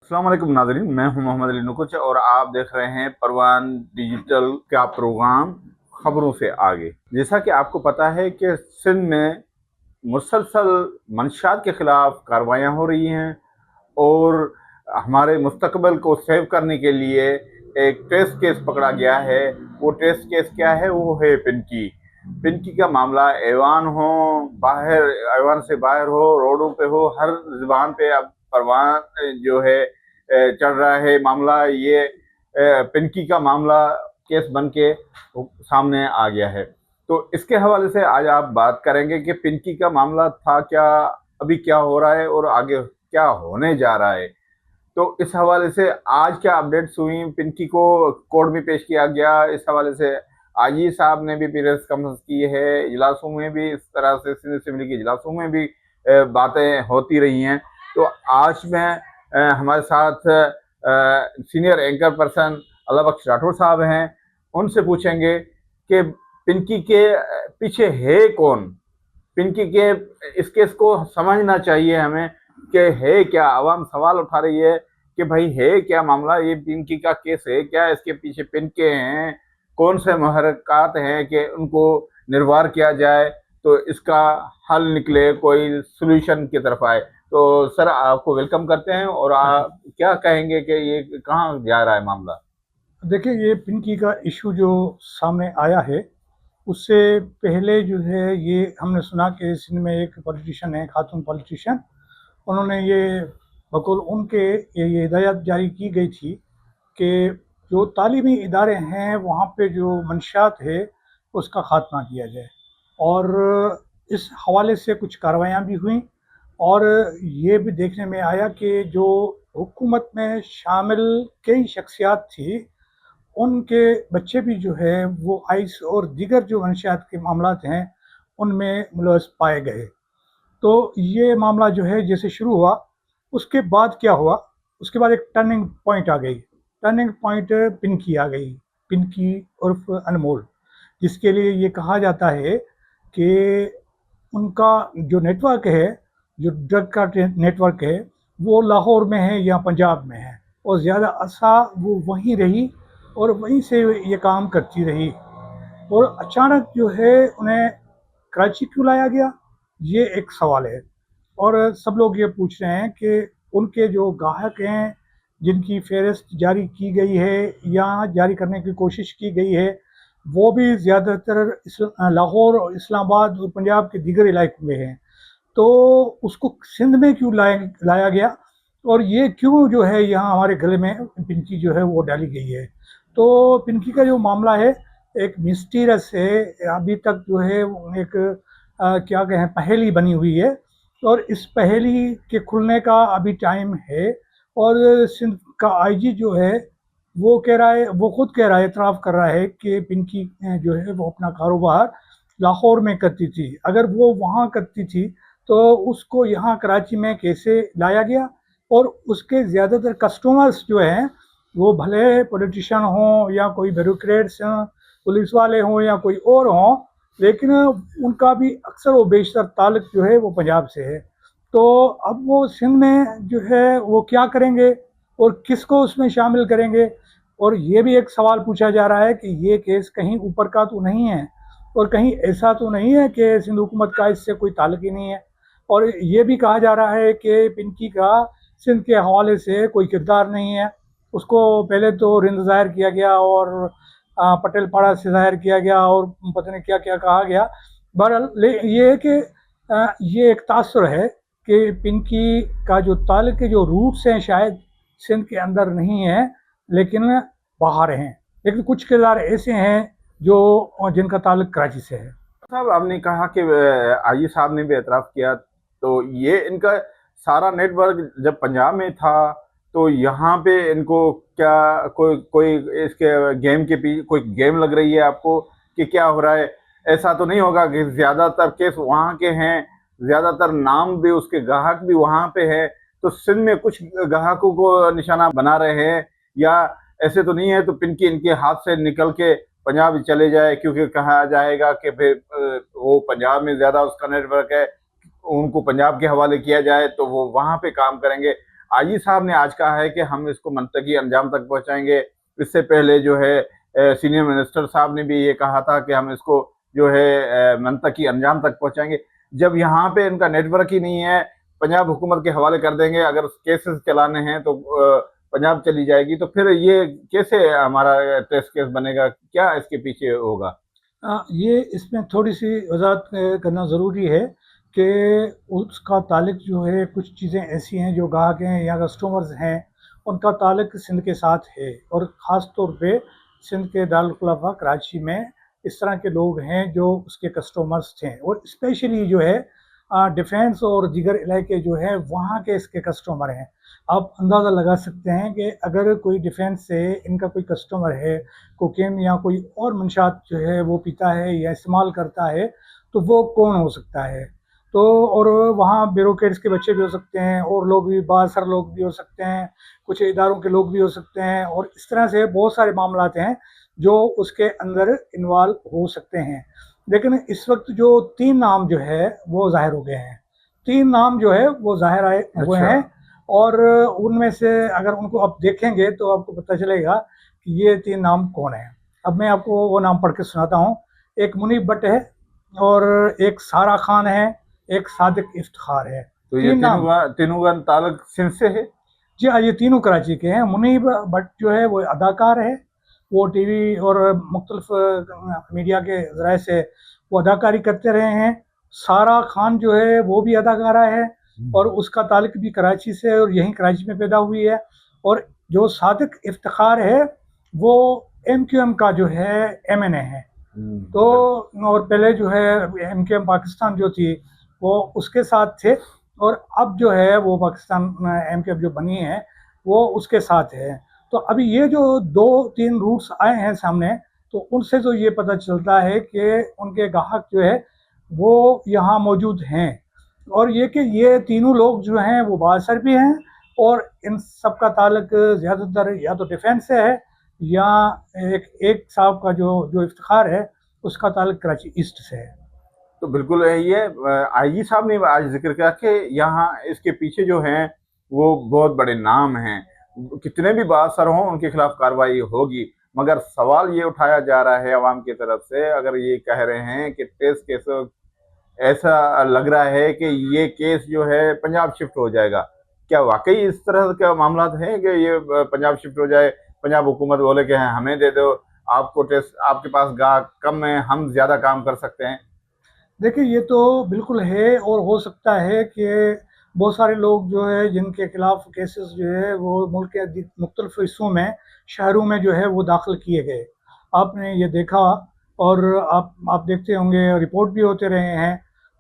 अस्सलाम वालेकुम नाज़रीन, मैं हूं मोहम्मद अली नुकुच और आप देख रहे हैं परवान डिजिटल का प्रोग्राम खबरों से आगे। जैसा कि आपको पता है कि सिंध में मुसलसल मंशियात के खिलाफ कार्रवाइयाँ हो रही हैं और हमारे मुस्तकबिल को सेव करने के लिए एक टेस्ट केस पकड़ा गया है। वो टेस्ट केस क्या है? वो है पिनकी। पिनकी का मामला ऐवान हो, बाहर ऐवान से बाहर हो, रोडों पे हो, हर ज़ुबान पे अब परवान जो है चल रहा है मामला। ये पिनकी का मामला केस बन के सामने आ गया है। तो इसके हवाले से आज आप बात करेंगे कि पिनकी का मामला था क्या, अभी क्या हो रहा है और आगे क्या होने जा रहा है। तो इस हवाले से आज क्या अपडेट्स हुई? पिंकी को कोर्ट में पेश किया गया, इस हवाले से आईजी साहब ने भी प्रेस कॉन्फ्रेंस की है, इजलासों में भी इस तरह से सिंध असेंबली के इजलासों में भी बातें होती रही हैं। तो आज मैं हमारे साथ सीनियर एंकर पर्सन अल्लाह बख्श राठौर साहब हैं, उनसे पूछेंगे कि पिंकी के पीछे है कौन। पिंकी के इस केस को समझना चाहिए हमें कि है क्या। आवाम सवाल उठा रही है कि भाई है क्या मामला, ये पिंकी का केस है क्या, इसके पीछे पिनके हैं, कौन से महरक़ात हैं कि उनको निर्वार किया जाए तो इसका हल निकले, कोई सोल्यूशन की तरफ आए। तो सर आपको वेलकम करते हैं और आप क्या कहेंगे कि ये कहाँ जा रहा है मामला? देखिए, ये पिंकी का इशू जो सामने आया है, उससे पहले जो है ये हमने सुना कि सिंध में एक पॉलिटिशियन है, खातून पॉलिटिशियन, उन्होंने ये बकौल उनके ये हिदायत जारी की गई थी कि जो तालीमी इदारे हैं वहाँ पे जो मंशियात है उसका ख़ात्मा किया जाए। और इस हवाले से कुछ कार्रवाइयाँ भी हुईं और ये भी देखने में आया कि जो हुकूमत में शामिल कई शख्सियात थी, उनके बच्चे भी जो है वो आइस और दीगर जो मंशियात के मामलात हैं उनमें मुलव्वस पाए गए। तो ये मामला जो है जैसे शुरू हुआ, उसके बाद क्या हुआ, उसके बाद एक टर्निंग पॉइंट आ गई। टर्निंग पॉइंट पिंकी आ गई, पिंकी उर्फ अनमोल, जिसके लिए ये कहा जाता है कि उनका जो नेटवर्क है, जो ड्रग का नेटवर्क है, वो लाहौर में है या पंजाब में है और ज़्यादा अरसा वो वहीं रही और वहीं से ये काम करती रही। और अचानक जो है उन्हें कराची क्यों लाया गया, ये एक सवाल है। और सब लोग ये पूछ रहे हैं कि उनके जो ग्राहक हैं, जिनकी फ़हरिस्त जारी की गई है या जारी करने की कोशिश की गई है, वो भी ज़्यादातर लाहौर और इस्लामाबाद और पंजाब के दीगर इलाकों में हैं। तो उसको सिंध में क्यों लाया गया और ये क्यों जो है यहाँ हमारे गले में पिंकी जो है वो डाली गई है। तो पिंकी का जो मामला है एक मिस्टीरियस है, अभी तक जो है एक क्या कहें पहेली बनी हुई है और इस पहेली के खुलने का अभी टाइम है। और सिंध का आईजी जो है वो कह रहा है, वो खुद कह रहा है, इतराफ़ कर रहा है कि पिंकी जो है वो अपना कारोबार लाहौर में करती थी। अगर वो वहाँ करती थी तो उसको यहाँ कराची में कैसे लाया गया। और उसके ज़्यादातर कस्टमर्स जो हैं वो भले पॉलिटिशियन हों या कोई ब्यूरोक्रेट्स हों, पुलिस वाले हों या कोई और हों, लेकिन उनका भी अक्सर व बेशतर ताल्लुक जो है वो पंजाब से है। तो अब वो सिंध में जो है वो क्या करेंगे और किसको उसमें शामिल करेंगे। और ये भी एक सवाल पूछा जा रहा है कि ये केस कहीं ऊपर का तो नहीं है और कहीं ऐसा तो नहीं है कि सिंध हुकूमत का इससे कोई ताल्लुक ही नहीं है। और ये भी कहा जा रहा है कि पिंकी का सिंध के हवाले से कोई किरदार नहीं है। उसको पहले तो रिंद ज़ाहिर किया गया और पटेल पाड़ा से ज़ाहिर किया गया और पता नहीं क्या क्या कहा गया। बहरहाल ये है कि ये एक तासुर है कि पिंकी का जो ताल्लुक के जो रूट्स हैं शायद सिंध के अंदर नहीं है लेकिन बाहर हैं। लेकिन कुछ किरदार ऐसे हैं जो जिनका ताल्लुक कराची से है। साहब आपने कहा कि आईजी साहब ने भी एतराफ़ किया, तो ये इनका सारा नेटवर्क जब पंजाब में था तो यहाँ पे इनको क्या कोई कोई इसके गेम के पीछे कोई गेम लग रही है आपको कि क्या हो रहा है? ऐसा तो नहीं होगा कि ज़्यादातर केस वहाँ के हैं, ज़्यादातर नाम भी उसके ग्राहक भी वहाँ पे है, तो सिंध में कुछ ग्राहकों को निशाना बना रहे हैं, या ऐसे तो नहीं है तो पिनकी इनके हाथ से निकल के पंजाब चले जाए, क्योंकि कहा जाएगा कि फिर वो पंजाब में ज़्यादा उसका नेटवर्क है, उनको पंजाब के हवाले किया जाए तो वो वहाँ पे काम करेंगे। आईजी साहब ने आज कहा है कि हम इसको मंतकी अंजाम तक पहुंचाएंगे। इससे पहले जो है सीनियर मिनिस्टर साहब ने भी ये कहा था कि हम इसको जो है मंतकी अंजाम तक पहुंचाएंगे। जब यहाँ पे इनका नेटवर्क ही नहीं है, पंजाब हुकूमत के हवाले कर देंगे, अगर केसेस चलाने हैं तो पंजाब चली जाएगी, तो फिर ये कैसे हमारा टेस्ट केस बनेगा, क्या इसके पीछे होगा? ये इसमें थोड़ी सी वजाहत करना ज़रूरी है कि उसका ताल्लुक जो है, कुछ चीज़ें ऐसी हैं जो गाहक हैं या कस्टमर्स हैं, उनका ताल्लुक सिंध के साथ है, और ख़ास तौर पे सिंध के दारुल खुलफा कराची में इस तरह के लोग हैं जो उसके कस्टमर्स थे, और स्पेशली जो है डिफेंस और दीगर इलाके जो है वहाँ के इसके कस्टमर हैं। आप अंदाज़ा लगा सकते हैं कि अगर कोई डिफेंस से इनका कोई कस्टमर है, कोकेन या कोई और मंशात जो है वो पीता है या इस्तेमाल करता है, तो वो कौन हो सकता है? तो और वहाँ ब्यूरोक्रेट्स के बच्चे भी हो सकते हैं, और लोग भी, बासर लोग भी हो सकते हैं, कुछ इदारों के लोग भी हो सकते हैं, और इस तरह से बहुत सारे मामलात हैं जो उसके अंदर इन्वॉल्व हो सकते हैं। लेकिन इस वक्त जो 3 नाम जो है वो ज़ाहिर हो गए हैं। 3 नाम जो है वो ज़ाहिर आए हुए अच्छा। हैं, और उनमें से अगर उनको आप देखेंगे तो आपको पता चलेगा कि ये 3 नाम कौन हैं। अब मैं आपको वो नाम पढ़ के सुनाता हूँ। एक मुनीब भट्ट है, और एक सारा खान है, एक सादिक इफ्तिखार है। तो ये 3 नाम। तीनों का ताल्लुक सिंध से है? जी हाँ, ये तीनों कराची के हैं। मुनीब भट्ट जो है वो अदाकार है, वो टीवी और मुख्तलिफ मीडिया के ज़राए से वो अदाकारी करते रहे हैं। सारा खान जो है वो भी अदाकारा है, और उसका ताल्लुक भी कराची से है, और यहीं कराची में पैदा हुई है। और जो सादिक इफ्तिखार है वो MQM का जो है MNA है। तो और पहले जो है MQM पाकिस्तान जो थी वो उसके साथ थे, और अब जो है वो पाकिस्तान MQM जो बनी है वो उसके साथ है। तो अभी ये जो 2-3 रूट्स आए हैं सामने, तो उनसे जो ये पता चलता है कि उनके गाहक जो है वो यहाँ मौजूद हैं, और ये कि ये तीनों लोग जो हैं वो बासर भी हैं, और इन सब का ताल्लुक ज़्यादातर या तो डिफेंस से है, या एक साहब का जो जो इफ्तिखार है उसका ताल्लुक कराची ईस्ट से है। तो बिल्कुल है ये। आईजी साहब ने आज जिक्र किया कि यहाँ इसके पीछे जो हैं वो बहुत बड़े नाम हैं, कितने भी बासर हों उनके खिलाफ कार्रवाई होगी। मगर सवाल ये उठाया जा रहा है अवाम की तरफ से, अगर ये कह रहे हैं कि टेस्ट केस, ऐसा लग रहा है कि ये केस जो है पंजाब शिफ्ट हो जाएगा। क्या वाकई इस तरह के मामला हैं कि ये पंजाब शिफ्ट हो जाए, पंजाब हुकूमत बोले कि हमें दे दो, आपको टेस्ट, आपके पास गाहक कम है, हम ज्यादा काम कर सकते हैं? देखिए, ये तो बिल्कुल है, और हो सकता है कि बहुत सारे लोग जो है जिनके खिलाफ केसेस जो है वो मुल्क के मुख्तलिफ हिस्सों में, शहरों में जो है वो दाखिल किए गए। आपने ये देखा, और आप देखते होंगे, रिपोर्ट भी होते रहे हैं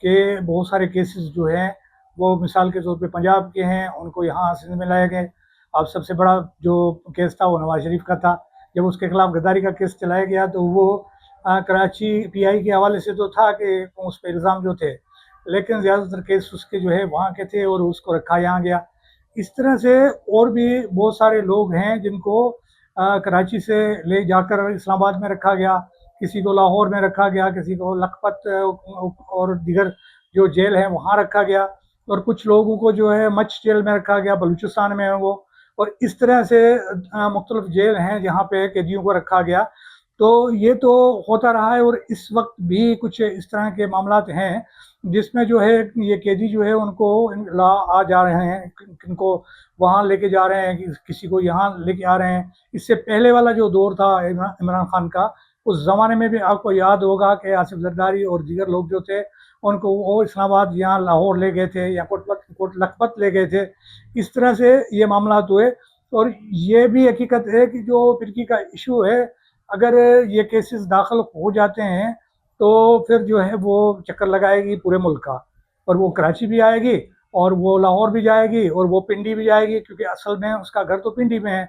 कि बहुत सारे केसेस जो हैं वो मिसाल के तौर पे पंजाब के हैं, उनको यहाँ सिंध में लाए गए। अब सबसे बड़ा जो केस था वो नवाज शरीफ का था। जब उसके खिलाफ गद्दारी का केस चलाया गया तो वो कराची PI के हवाले से तो था कि उस पर इल्ज़ाम जो थे, लेकिन ज़्यादातर केस उसके जो है वहाँ के थे, और उसको रखा यहाँ गया। इस तरह से और भी बहुत सारे लोग हैं जिनको कराची से ले जाकर इस्लामाबाद में रखा गया, किसी को लाहौर में रखा गया, किसी को लखपत और दीगर जो जेल हैं वहाँ रखा गया, और कुछ लोगों को जो है मच जेल में रखा गया, बलूचिस्तान में है वो। और इस तरह से मुख्तलिफ जेल हैं जहाँ पे कैदियों को रखा गया। तो ये तो होता रहा है, और इस वक्त भी कुछ इस तरह के मामलात हैं जिसमें जो है ये कैदी जो है उनको ला आ जा रहे हैं, किनको वहाँ लेके जा रहे हैं, किसी को यहाँ लेके आ रहे हैं। इससे पहले वाला जो दौर था इमरान खान का, उस ज़माने में भी आपको याद होगा कि आसिफ जरदारी और दीगर लोग जो थे उनको वो इस्लामाबाद, यहाँ लाहौर ले गए थे, या कोट लखपत ले गए थे। इस तरह से ये मामलात हुए। और ये भी हकीकत है कि जो फिरकी का इशू है, अगर ये केसेस दाखिल हो जाते हैं तो फिर जो है वो चक्कर लगाएगी पूरे मुल्क का, और वो कराची भी आएगी, और वो लाहौर भी जाएगी, और वो पिंडी भी जाएगी, क्योंकि असल में उसका घर तो पिंडी में है,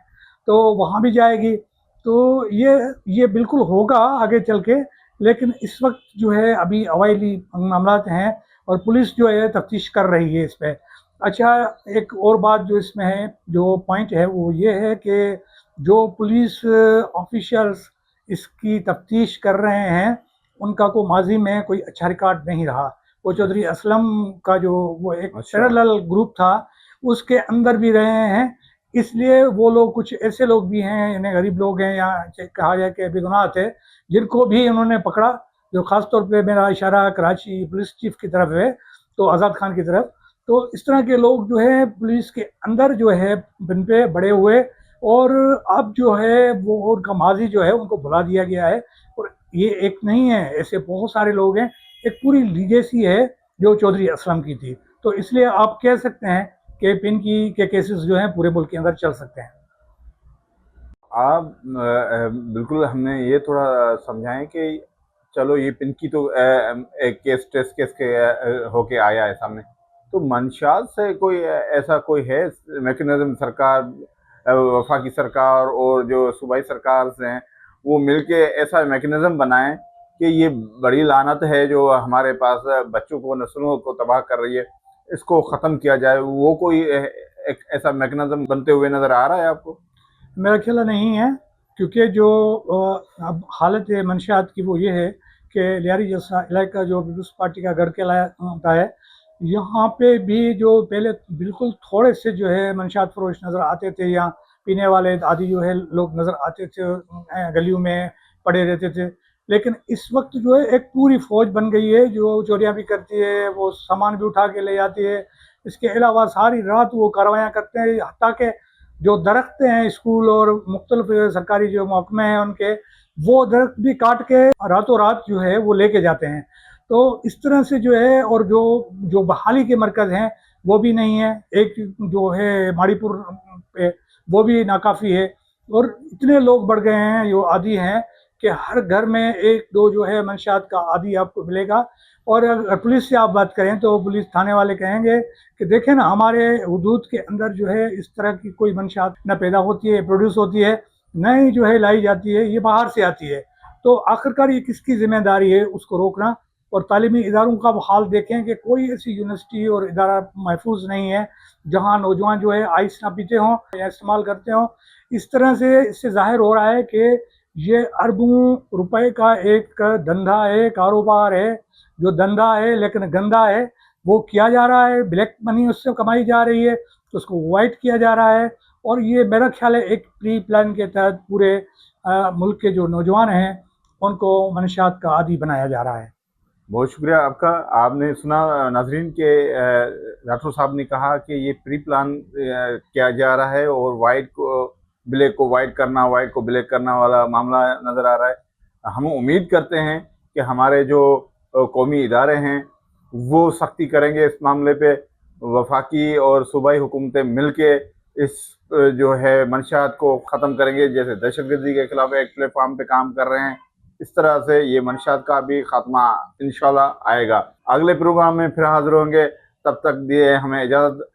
तो वहाँ भी जाएगी। तो ये बिल्कुल होगा आगे चल के, लेकिन इस वक्त जो है अभी अवाइली मामलात हैं, और पुलिस जो है तफ्तीश कर रही है इस पर। अच्छा, एक और बात जो इसमें है, जो पॉइंट है, वो ये है कि जो पुलिस ऑफिशियल्स इसकी तफ्तीश कर रहे हैं उनका को माजी में कोई अच्छा रिकॉर्ड नहीं रहा। वो चौधरी असलम का जो वो एक अच्छा। पैरेलल ग्रुप था, उसके अंदर भी रहे हैं। इसलिए वो लोग, कुछ ऐसे लोग भी हैं, यानी गरीब लोग हैं या कहा जाए कि बेगुनाह थे, जिनको भी उन्होंने पकड़ा, जो ख़ास तौर पे मेरा इशारा कराची पुलिस चीफ की तरफ है, तो आज़ाद खान की तरफ। तो इस तरह के लोग जो है पुलिस के अंदर जो है इन पे बड़े हुए, और अब जो है वो उनका माजी जो है उनको भुला दिया गया है। और ये एक नहीं है, ऐसे बहुत सारे लोग हैं। एक पूरी लीगेसी है जो चौधरी असलम की थी। तो इसलिए आप कह सकते हैं कि पिनकी के केसेस जो हैं पूरे मुल्क के अंदर चल सकते हैं। आप बिल्कुल हमने ये थोड़ा समझाएं कि चलो ये पिंकी तो एक केस टेस्ट केस के होके आया है सामने, तो मंशात से कोई ऐसा कोई है मैकेनिज्म, सरकार वफाकी सरकार और जो सूबाई सरकार हैं वो मिलके ऐसा मैकेनिज्म बनाएं कि ये बड़ी लानत है जो हमारे पास बच्चों को, नस्लों को तबाह कर रही है, इसको ख़त्म किया जाए, वो कोई एक ऐसा मैकेनिज्म बनते हुए नज़र आ रहा है आपको? मेरा ख्याल नहीं है, क्योंकि जो अब हालत है मंशियात की वो ये है कि लियारी जैसा इलाका जो पीपल्स पार्टी का घर कहलाता है, यहाँ पे भी जो पहले बिल्कुल थोड़े से जो है मंशियात फरोश नज़र आते थे, या पीने वाले आदि जो है लोग नज़र आते थे, गलियों में पड़े रहते थे। लेकिन इस वक्त जो है एक पूरी फौज बन गई है जो चोरियाँ भी करती है, वो सामान भी उठा के ले जाती है। इसके अलावा सारी रात वो कार्रवाइयाँ करते हैं, हत्ता के जो दरख्त हैं स्कूल और मुख्तलिफ सरकारी जो महकमे हैं उनके, वो दरख्त भी काट के रातों रात जो है वो लेके जाते हैं। तो इस तरह से जो है, और जो जो बहाली के मरकज़ हैं वो भी नहीं है, एक जो है माड़ीपुर पे वो भी नाकाफ़ी है। और इतने लोग बढ़ गए हैं जो आदी हैं कि हर घर में एक दो जो है मंशियात का आदी आपको मिलेगा। और अगर पुलिस से आप बात करें तो पुलिस थाने वाले कहेंगे कि देखें ना, हमारे हुदूद के अंदर जो है इस तरह की कोई मंशियात न पैदा होती है, प्रोड्यूस होती है, न ही जो है लाई जाती है, ये बाहर से आती है। तो आखिरकार ये किसकी जिम्मेदारी है उसको रोकना। और तालीमी इदारों का हाल देखें कि कोई ऐसी यूनिवर्सिटी और इदारा महफूज नहीं है जहाँ नौजवान जो है आइस ना पीते हों या इस्तेमाल करते हों। इस तरह से इससे जाहिर हो रहा है कि ये अरबों रुपए का एक धंधा है, कारोबार है, जो धंधा है लेकिन गंदा है, वो किया जा रहा है, ब्लैक मनी उससे कमाई जा रही है, तो उसको वाइट किया जा रहा है। और ये मेरा ख्याल है एक प्री प्लान के तहत पूरे मुल्क के जो नौजवान हैं उनको मंशियात का आदी बनाया जा रहा है। बहुत शुक्रिया आपका। आपने सुना नाजरीन के राठौर साहब ने कहा कि ये प्री प्लान किया जा रहा है और वाइट को ब्लैक को वाइट करना, वाइट को ब्लैक करना वाला मामला नज़र आ रहा है। हम उम्मीद करते हैं कि हमारे जो कौमी इदारे हैं वो सख्ती करेंगे इस मामले पे। वफाकी और सूबाई हुकूमतें मिल के इस जो है मंशियात को ख़त्म करेंगे, जैसे दहशतगर्दी के खिलाफ एक प्लेटफॉर्म पे काम कर रहे हैं, इस तरह से ये मंशियात का भी खात्मा इंशाल्लाह आएगा। अगले प्रोग्राम में फिर हाजिर होंगे, तब तक दिए हमें इजाज़त।